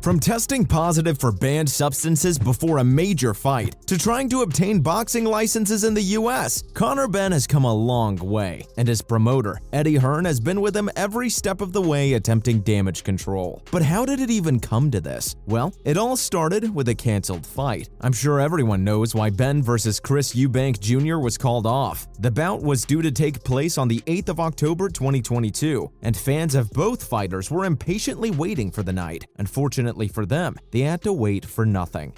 From testing positive for banned substances before a major fight to trying to obtain boxing licenses in the US, Conor Benn has come a long way, and his promoter, Hearn, has been with him every step of the way attempting damage control. But how did it even come to this? Well, it all started with a cancelled fight. I'm sure everyone knows why Benn vs. Chris Eubank Jr. was called off. The bout was due to take place on the 8th of October 2022, and fans of both fighters were impatiently waiting for the night. Unfortunately for them, they had to wait for nothing.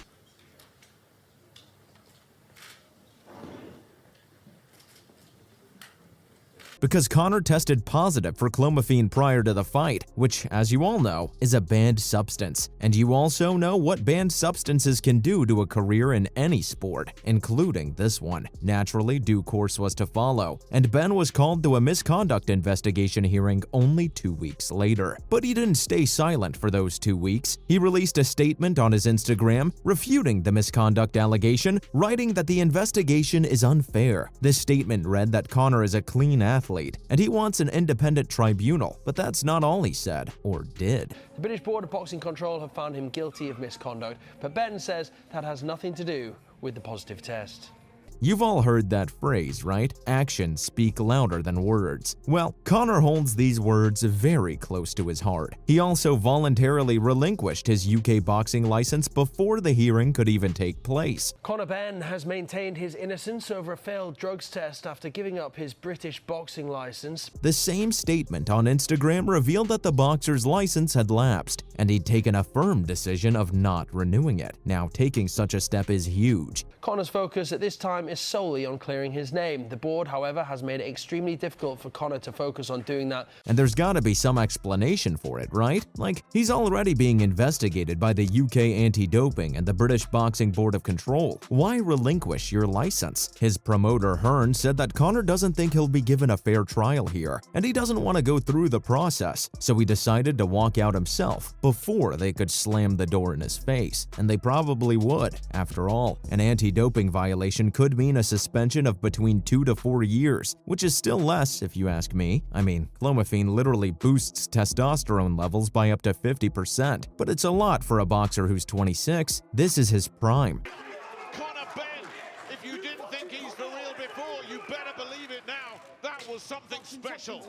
Because Conor tested positive for clomiphene prior to the fight, which, as you all know, is a banned substance. And you also know what banned substances can do to a career in any sport, including this one. Naturally, due course was to follow, and Benn was called to a misconduct investigation hearing only 2 weeks later. But he didn't stay silent for those 2 weeks. He released a statement on his Instagram refuting the misconduct allegation, writing that the investigation is unfair. This statement read that Conor is a clean athlete, and he wants an independent tribunal, but that's not all he said or did. The British Board of Boxing Control have found him guilty of misconduct, but Benn says that has nothing to do with the positive test. You've all heard that phrase, right? Actions speak louder than words. Well, Conor holds these words very close to his heart. He also voluntarily relinquished his UK boxing license before the hearing could even take place. Conor Benn has maintained his innocence over a failed drugs test after giving up his British boxing license. The same statement on Instagram revealed that the boxer's license had lapsed, and he'd taken a firm decision of not renewing it. Now, taking such a step is huge. Conor's focus at this time is solely on clearing his name. The board, however, has made it extremely difficult for Conor to focus on doing that. And there's gotta be some explanation for it, right? Like, he's already being investigated by the UK Anti-Doping and the British Boxing Board of Control. Why relinquish your license? His promoter, Hearn, said that Conor doesn't think he'll be given a fair trial here, and he doesn't want to go through the process, so he decided to walk out himself before they could slam the door in his face. And they probably would. After all, an anti-doping violation could mean a suspension of between 2 to 4 years, which is still less if you ask me. I mean, clomiphene literally boosts testosterone levels by up to 50%, but it's a lot for a boxer who's 26. This is his prime. Conor Benn, if you didn't think he's the real before, you better believe it now. That was something special.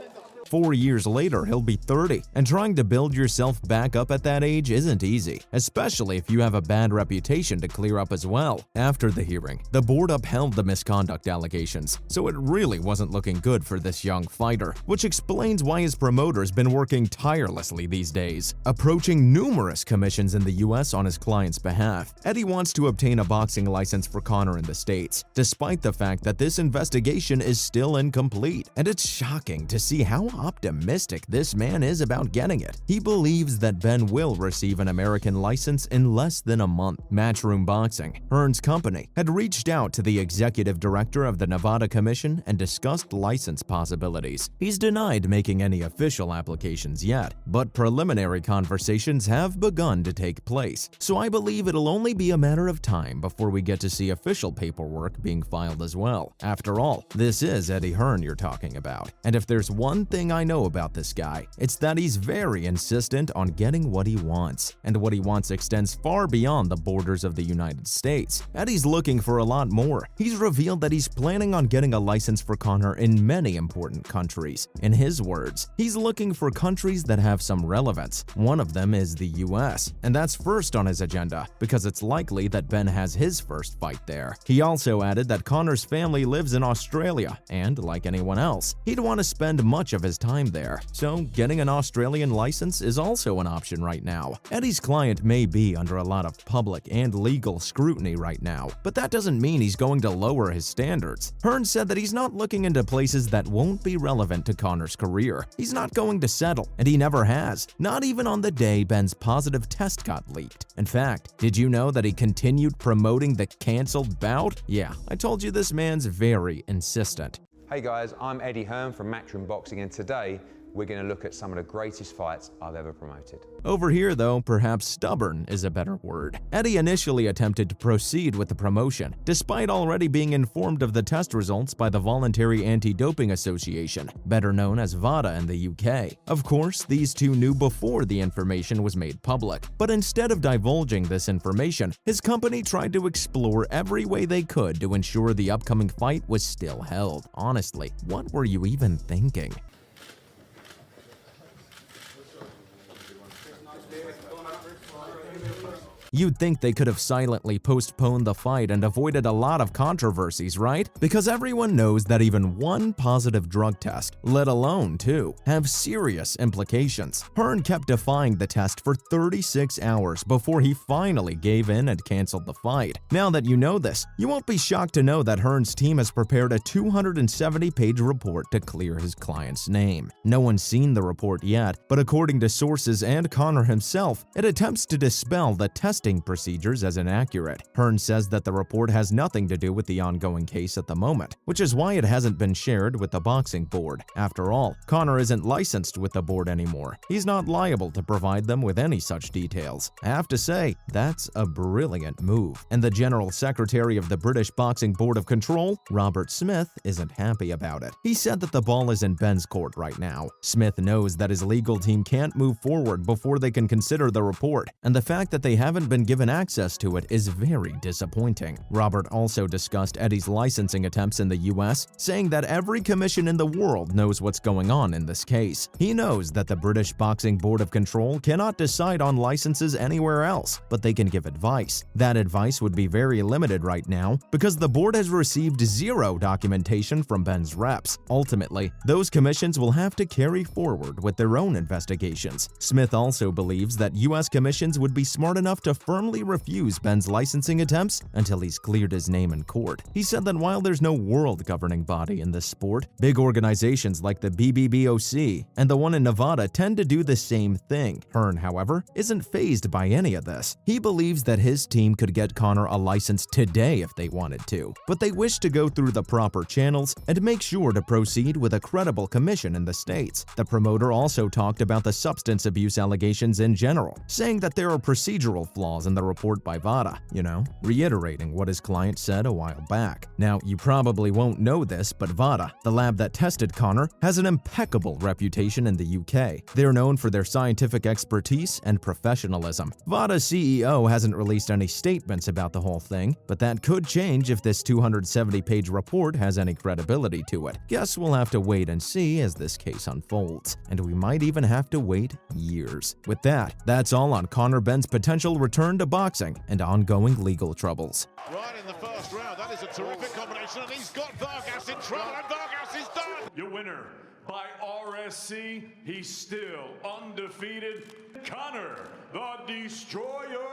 4 years later, he'll be 30, and trying to build yourself back up at that age isn't easy, especially if you have a bad reputation to clear up as well. After the hearing, the board upheld the misconduct allegations, so it really wasn't looking good for this young fighter, which explains why his promoter's been working tirelessly these days, approaching numerous commissions in the US on his client's behalf. Eddie wants to obtain a boxing license for Conor in the States, despite the fact that this investigation is still incomplete, and it's shocking to see how optimistic this man is about getting it. He believes that Benn will receive an American license in less than a month. Matchroom Boxing, Hearn's company, had reached out to the executive director of the Nevada Commission and discussed license possibilities. He's denied making any official applications yet, but preliminary conversations have begun to take place, so I believe it'll only be a matter of time before we get to see official paperwork being filed as well. After all, this is Eddie Hearn you're talking about, and if there's one thing I know about this guy, it's that he's very insistent on getting what he wants, and what he wants extends far beyond the borders of the United States. Eddie's looking for a lot more. He's revealed that he's planning on getting a license for Conor in many important countries. In his words, he's looking for countries that have some relevance. One of them is the US, and that's first on his agenda because it's likely that Benn has his first fight there. He also added that Conor's family lives in Australia, and like anyone else, he'd want to spend much of his time there, so getting an Australian license is also an option right now. Eddie's client may be under a lot of public and legal scrutiny right now, but that doesn't mean he's going to lower his standards. Hearn said that he's not looking into places that won't be relevant to Conor's career. He's not going to settle, and he never has, not even on the day Benn's positive test got leaked. In fact, did you know that he continued promoting the cancelled bout? Yeah, I told you this man's very insistent. Hey guys, I'm Eddie Hearn from Matchroom Boxing, and today we're going to look at some of the greatest fights I've ever promoted. Over here, though, perhaps stubborn is a better word. Eddie initially attempted to proceed with the promotion, despite already being informed of the test results by the Voluntary Anti-Doping Association, better known as VADA in the UK. Of course, these two knew before the information was made public, but instead of divulging this information, his company tried to explore every way they could to ensure the upcoming fight was still held. Honestly, what were you even thinking? You'd think they could have silently postponed the fight and avoided a lot of controversies, right? Because everyone knows that even one positive drug test, let alone two, have serious implications. Hearn kept defying the test for 36 hours before he finally gave in and canceled the fight. Now that you know this, you won't be shocked to know that Hearn's team has prepared a 270-page report to clear his client's name. No one's seen the report yet, but according to sources and Conor himself, it attempts to dispel the testing procedures as inaccurate. Hearn says that the report has nothing to do with the ongoing case at the moment, which is why it hasn't been shared with the boxing board. After all, Conor isn't licensed with the board anymore. He's not liable to provide them with any such details. I have to say, that's a brilliant move. And the General Secretary of the British Boxing Board of Control, Robert Smith, isn't happy about it. He said that the ball is in Benn's court right now. Smith knows that his legal team can't move forward before they can consider the report, and the fact that they haven't been given access to it is very disappointing. Robert also discussed Eddie's licensing attempts in the US, saying that every commission in the world knows what's going on in this case. He knows that the British Boxing Board of Control cannot decide on licenses anywhere else, but they can give advice. That advice would be very limited right now because the board has received zero documentation from Benn's reps. Ultimately, those commissions will have to carry forward with their own investigations. Smith also believes that US commissions would be smart enough to firmly refuse Benn's licensing attempts until he's cleared his name in court. He said that while there's no world governing body in this sport, big organizations like the BBBOC and the one in Nevada tend to do the same thing. Hearn, however, isn't fazed by any of this. He believes that his team could get Conor a license today if they wanted to, but they wish to go through the proper channels and make sure to proceed with a credible commission in the States. The promoter also talked about the substance abuse allegations in general, saying that there are procedural flaws in the report by VADA, reiterating what his client said a while back. Now, you probably won't know this, but VADA, the lab that tested Conor, has an impeccable reputation in the UK. They're known for their scientific expertise and professionalism. VADA's CEO hasn't released any statements about the whole thing, but that could change if this 270-page report has any credibility to it. Guess we'll have to wait and see as this case unfolds, and we might even have to wait years. With that, that's all on Conor Benn's potential return to boxing and ongoing legal troubles. Right in the first round, that is a terrific combination, and he's got Vargas in trouble, and Vargas is done! Your winner by RSC, he's still undefeated, Conor the Destroyer